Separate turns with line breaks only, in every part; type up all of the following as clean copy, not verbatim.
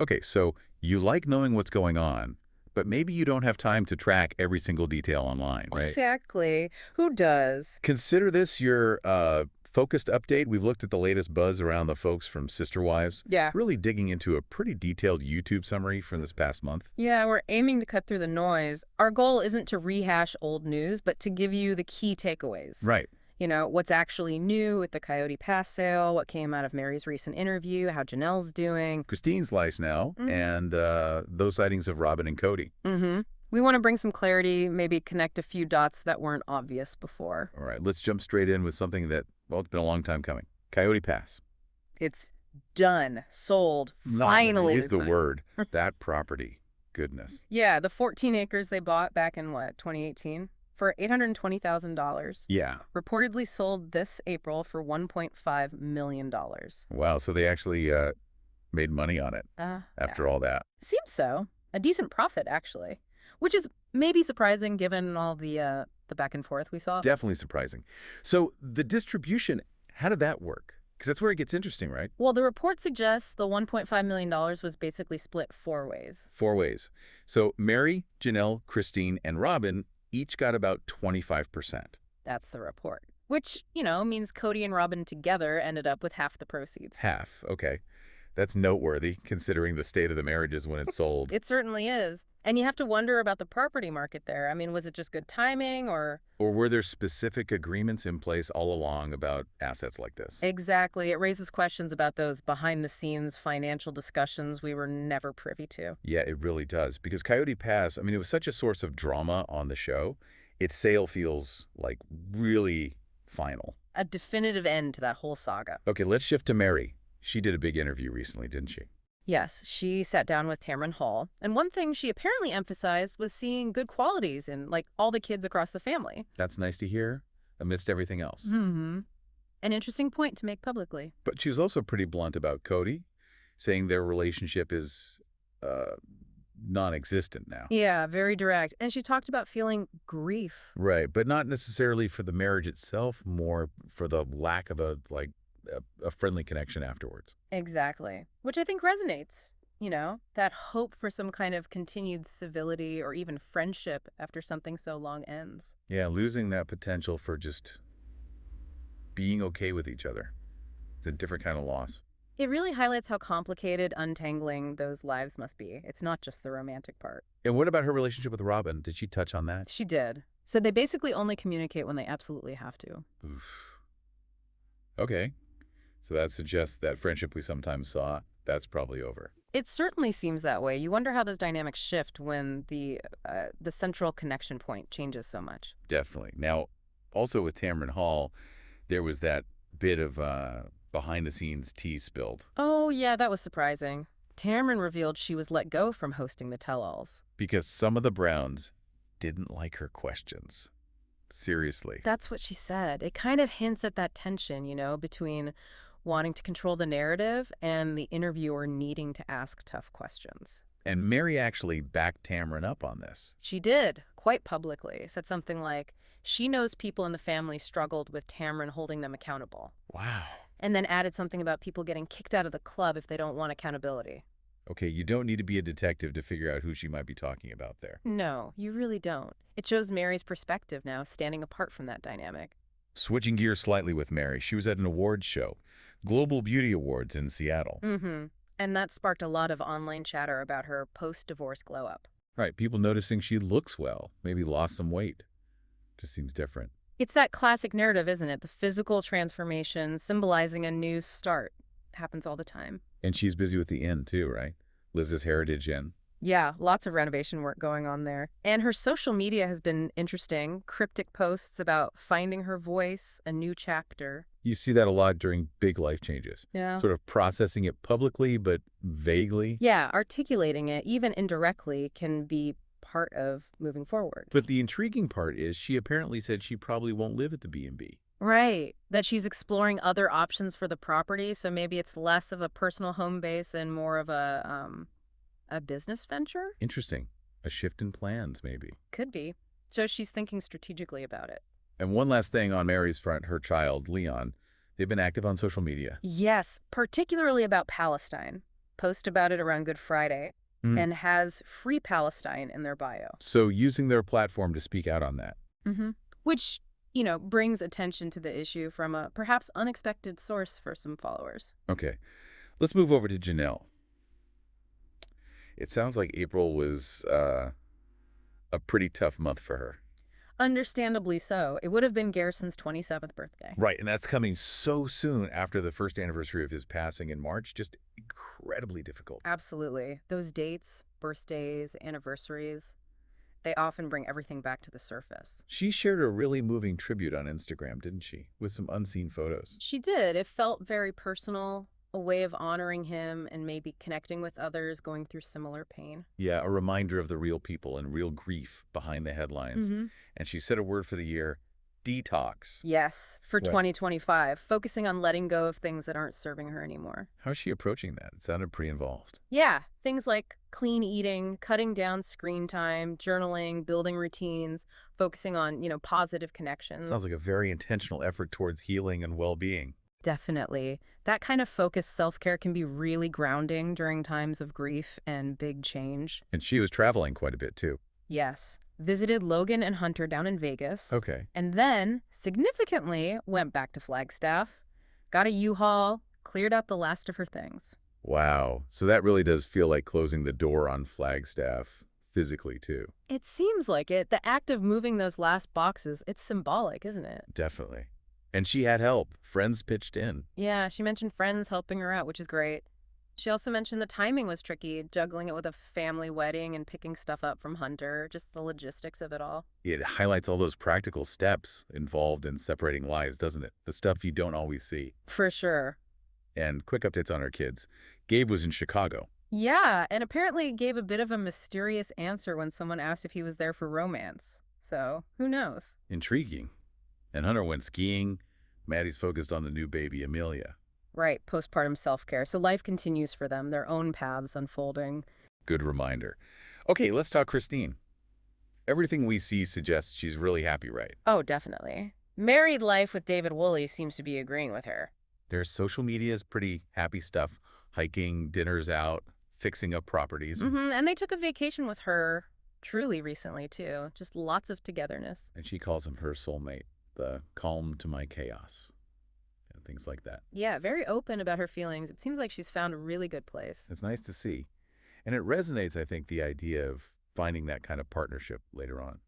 Okay, so you like knowing what's going on, but maybe you don't have time to track every single detail online, right?
Exactly. Who does?
Consider this your focused update. We've looked at the latest buzz around the folks from Sister Wives,
Yeah.
really digging into a pretty detailed YouTube summary from this past month.
Yeah, we're aiming to cut through the noise. Our goal isn't to rehash old news, but to give you the key takeaways.
Right.
What's actually new with the Coyote Pass sale, what came out of Meri's recent interview, how Janelle's doing.
Christine's life now, and those sightings of Robyn and Kody.
Mm-hmm. We want to bring some clarity, maybe connect a few dots that weren't obvious before.
All right, let's jump straight in with something that, well, it's been a long time coming. Coyote Pass.
It's done, sold,
Finally
finally.
is the word. That property. Goodness.
Yeah, the 14 acres they bought back in, 2018? For $820,000.
Yeah.
Reportedly sold this April for $1.5 million.
Wow, so they actually made money on it after all that.
Seems so. A decent profit, actually. Which is maybe surprising given all the back and forth we saw.
Definitely surprising. So the distribution, how did that work? Because that's where it gets interesting, right?
Well, the report suggests the $1.5 million was basically split 4 ways.
4 ways. So Meri, Janelle, Christine, and Robyn each got about 25%.
That's the report. Which, means Kody and Robyn together ended up with half the proceeds.
Half, okay. That's noteworthy, considering the state of the marriages when it's sold.
It certainly is. And you have to wonder about the property market there. I mean, was it just good timing or...
Or were there specific agreements in place all along about assets like this?
Exactly. It raises questions about those behind-the-scenes financial discussions we were never privy to.
Yeah, it really does. Because Coyote Pass, I mean, it was such a source of drama on the show. Its sale feels like really final.
A definitive end to that whole saga.
Okay, let's shift to Meri. She did a big interview recently, didn't she?
Yes, she sat down with Tamron Hall, and one thing she apparently emphasized was seeing good qualities in, all the kids across the family.
That's nice to hear, amidst everything else.
Mm-hmm. An interesting point to make publicly.
But she was also pretty blunt about Kody, saying their relationship is non-existent now.
Yeah, very direct. And she talked about feeling grief.
Right, but not necessarily for the marriage itself, more for the lack of a friendly connection afterwards.
Exactly. Which I think resonates. That hope for some kind of continued civility or even friendship after something so long ends.
Yeah, losing that potential for just being okay with each other. It's a different kind of loss.
It really highlights how complicated untangling those lives must be. It's not just the romantic part.
And what about her relationship with Robyn? Did she touch on that?
She did. So they basically only communicate when they absolutely have to.
Oof. Okay. So that suggests that friendship we sometimes saw, that's probably over.
It certainly seems that way. You wonder how those dynamics shift when the central connection point changes so much.
Definitely. Now, also with Tamron Hall, there was that bit of behind-the-scenes tea spilled.
Oh, yeah, that was surprising. Tamron revealed she was let go from hosting the tell-alls.
Because some of the Browns didn't like her questions. Seriously.
That's what she said. It kind of hints at that tension, between wanting to control the narrative and the interviewer needing to ask tough questions.
And Meri actually backed Tamron up on this.
She did, quite publicly. Said something like, she knows people in the family struggled with Tamron holding them accountable.
Wow.
And then added something about people getting kicked out of the club if they don't want accountability.
Okay, you don't need to be a detective to figure out who she might be talking about there.
No, you really don't. It shows Meri's perspective now, standing apart from that dynamic.
Switching gears slightly with Meri, she was at an awards show, Global Beauty Awards in Seattle.
Mm-hmm. And that sparked a lot of online chatter about her post-divorce glow-up.
Right, people noticing she looks well, maybe lost some weight. Just seems different.
It's that classic narrative, isn't it? The physical transformation symbolizing a new start. Happens all the time.
And she's busy with the inn too, right? Liz's Heritage Inn.
Yeah, lots of renovation work going on there. And her social media has been interesting. Cryptic posts about finding her voice, a new chapter.
You see that a lot during big life changes.
Yeah.
Sort of processing it publicly, but vaguely.
Yeah, articulating it, even indirectly, can be part of moving forward.
But the intriguing part is she apparently said she probably won't live at the B&B.
Right. That she's exploring other options for the property, so maybe it's less of a personal home base and more of a business venture?
Interesting. A shift in plans, maybe.
Could be. So she's thinking strategically about it.
And one last thing on Meri's front, her child, Leon. They've been active on social media.
Yes, particularly about Palestine. post about it around Good Friday,
Mm.
and has Free Palestine in their bio.
So using their platform to speak out on that.
Mm-hmm. Which, brings attention to the issue from a perhaps unexpected source for some followers.
Okay, let's move over to Janelle. It sounds like April was a pretty tough month for her.
Understandably so. It would have been Garrison's 27th birthday.
Right, and that's coming so soon after the first anniversary of his passing in March. Just incredibly difficult.
Absolutely. Those dates, birthdays, anniversaries, they often bring everything back to the surface.
She shared a really moving tribute on Instagram, didn't she? With some unseen photos.
She did. It felt very personal, a way of honoring him and maybe connecting with others going through similar pain.
Yeah, a reminder of the real people and real grief behind the headlines.
Mm-hmm.
And she said a word for the year, detox.
Yes, for
What?
2025, focusing on letting go of things that aren't serving her anymore.
How's she approaching that? It sounded pretty involved.
Yeah, things like clean eating, cutting down screen time, journaling, building routines, focusing on, positive connections.
Sounds like a very intentional effort towards healing and well-being.
Definitely. That kind of focused self-care can be really grounding during times of grief and big change.
And she was traveling quite a bit, too.
Yes. Visited Logan and Hunter down in Vegas.
Okay.
And then, significantly, went back to Flagstaff, got a U-Haul, cleared out the last of her things.
Wow. So that really does feel like closing the door on Flagstaff physically, too.
It seems like it. The act of moving those last boxes, it's symbolic, isn't it?
Definitely. And she had help. Friends pitched in.
Yeah, she mentioned friends helping her out, which is great. She also mentioned the timing was tricky, juggling it with a family wedding and picking stuff up from Hunter, just the logistics of it all.
It highlights all those practical steps involved in separating lives, doesn't it? The stuff you don't always see.
For sure.
And quick updates on her kids. Gabe was in Chicago.
Yeah, and apparently gave a bit of a mysterious answer when someone asked if he was there for romance. So, who knows?
Intriguing. And Hunter went skiing. Maddie's focused on the new baby, Amelia.
Right, postpartum self-care. So life continues for them, their own paths unfolding.
Good reminder. Okay, let's talk Christine. Everything we see suggests she's really happy, right?
Oh, definitely. Married life with David Woolley seems to be agreeing with her.
Their social media is pretty happy stuff. Hiking, dinners out, fixing up properties.
And they took a vacation with her truly recently, too. Just lots of togetherness.
And she calls him her soulmate, the calm to my chaos. And things like that.
Yeah, very open about her feelings. It seems like she's found a really good place.
It's nice to see. And it resonates, I think, the idea of finding that kind of partnership later on.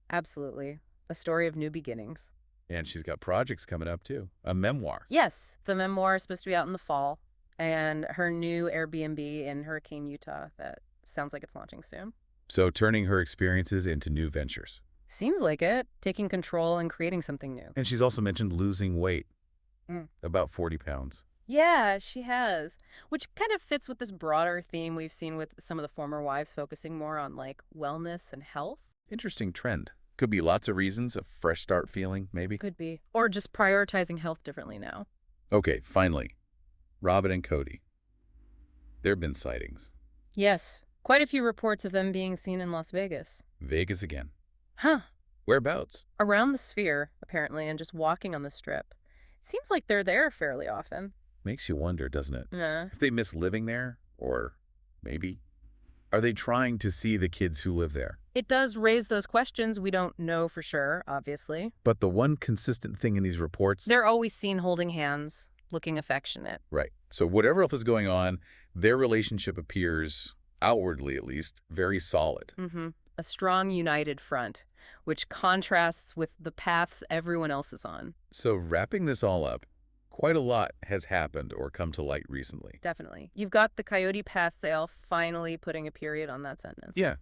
Absolutely. A story of new beginnings.
And she's got projects coming up, too. A memoir.
Yes, the memoir is supposed to be out in the fall. And her new Airbnb in Hurricane, Utah, that sounds like it's launching soon.
So turning her experiences into new ventures.
Seems like it. Taking control and creating something new.
And she's also mentioned losing weight.
Mm.
About 40 pounds.
Yeah, she has. Which kind of fits with this broader theme we've seen with some of the former wives focusing more on, wellness and health.
Interesting trend. Could be lots of reasons. A fresh start feeling, maybe.
Could be. Or just prioritizing health differently now.
Okay, finally. Robyn and Kody. There have been sightings.
Yes. Quite a few reports of them being seen in Las Vegas.
Vegas again.
Huh.
Whereabouts?
Around the Sphere, apparently, and just walking on the Strip. Seems like they're there fairly often.
Makes you wonder, doesn't it?
Yeah.
If they miss living there, or maybe, are they trying to see the kids who live there?
It does raise those questions. We don't know for sure, obviously.
But the one consistent thing in these reports...
They're always seen holding hands, looking affectionate.
Right. So whatever else is going on, their relationship appears, outwardly at least, very solid.
A strong, united front, which contrasts with the paths everyone else is on.
So wrapping this all up, quite a lot has happened or come to light recently.
Definitely. You've got the Coyote Pass sale finally putting a period on that sentence.
Yeah.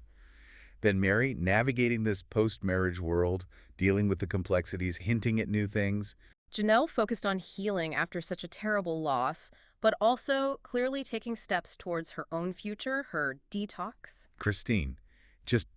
Then Meri navigating this post-marriage world, dealing with the complexities, hinting at new things.
Janelle focused on healing after such a terrible loss, but also clearly taking steps towards her own future, her detox.
Christine, just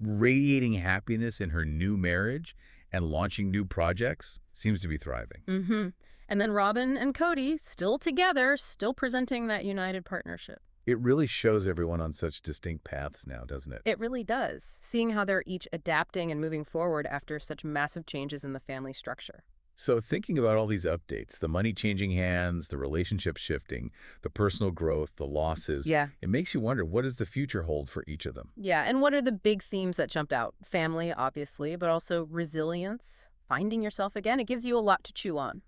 radiating happiness in her new marriage and launching new projects, seems to be thriving.
And then Robyn and Kody, still together, still presenting that united partnership.
It really shows everyone on such distinct paths now, doesn't it?
It really does, seeing how they're each adapting and moving forward after such massive changes in the family structure.
So thinking about all these updates, the money changing hands, the relationship shifting, the personal growth, the losses,
Yeah.
it makes you wonder, what does the future hold for each of them?
Yeah, and what are the big themes that jumped out? Family, obviously, but also resilience, finding yourself again. It gives you a lot to chew on.